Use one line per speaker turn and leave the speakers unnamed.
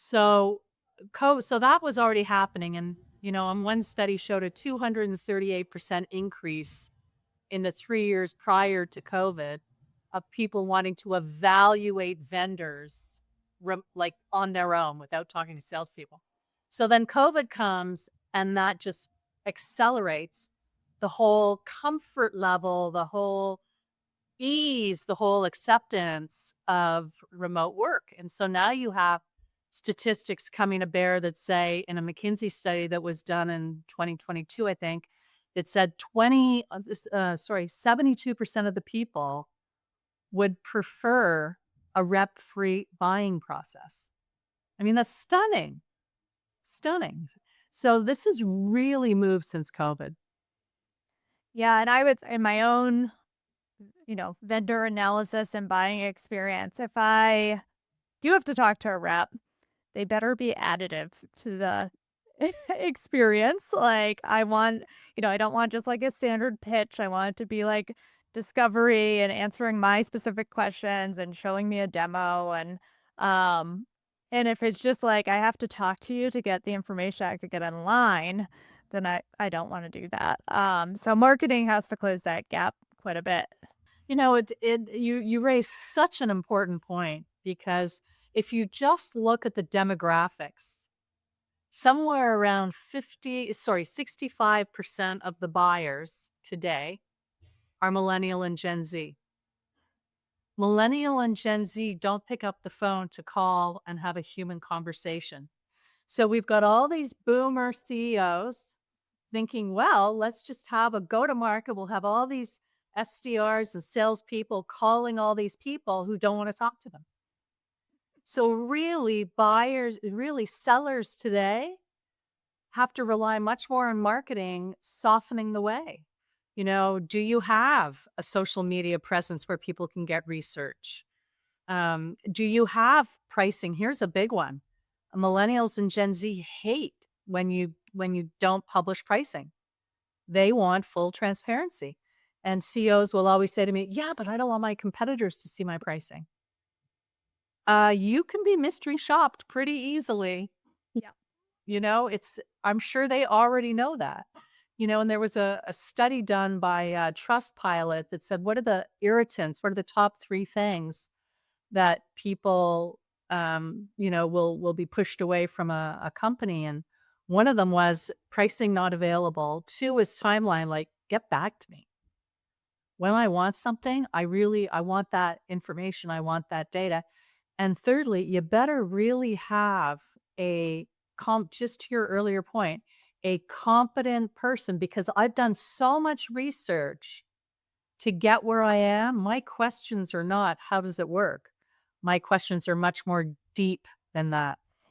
So, so that was already happening, and and one study showed a 238% increase in the 3 years prior to COVID of people wanting to evaluate vendors like on their own without talking to salespeople. So then COVID comes and that just accelerates the whole comfort level, the whole ease, the whole acceptance of remote work. And so now you have statistics coming to bear that say in a McKinsey study that was done in 2022, I think, it said 72% of the people would prefer a rep-free buying process. I mean, that's stunning, stunning. So this has really moved since COVID.
Yeah, and I would in my own, vendor analysis and buying experience, if I do have to talk to a rep, they better be additive to the experience. Like, I don't want just like a standard pitch. I want it to be like discovery and answering my specific questions and showing me a demo um and if it's just like I have to talk to you to get the information I could get online, then I don't want to do that. So marketing has to close that gap quite a bit.
You raise such an important point because if you just look at the demographics, somewhere around 65% of the buyers today are millennial and Gen Z. Millennial and Gen Z don't pick up the phone to call and have a human conversation. So we've got all these boomer CEOs thinking, well, let's just have a go to market. We'll have all these SDRs and salespeople calling all these people who don't want to talk to them. So really sellers today have to rely much more on marketing, softening the way. Do you have a social media presence where people can get research? Do you have pricing? Here's a big one. Millennials and Gen Z hate when you don't publish pricing. They want full transparency. And CEOs will always say to me, "Yeah, but I don't want my competitors to see my pricing." You can be mystery shopped pretty easily.
Yeah.
I'm sure they already know that. And there was a study done by Trustpilot that said, what are the irritants? What are the top three things that people, will be pushed away from a company? And one of them was pricing not available. Two is timeline, like get back to me. When I want something, I want that information. I want that data. And thirdly, you better really have just to your earlier point, a competent person because I've done so much research to get where I am. My questions are not, how does it work? My questions are much more deep than that.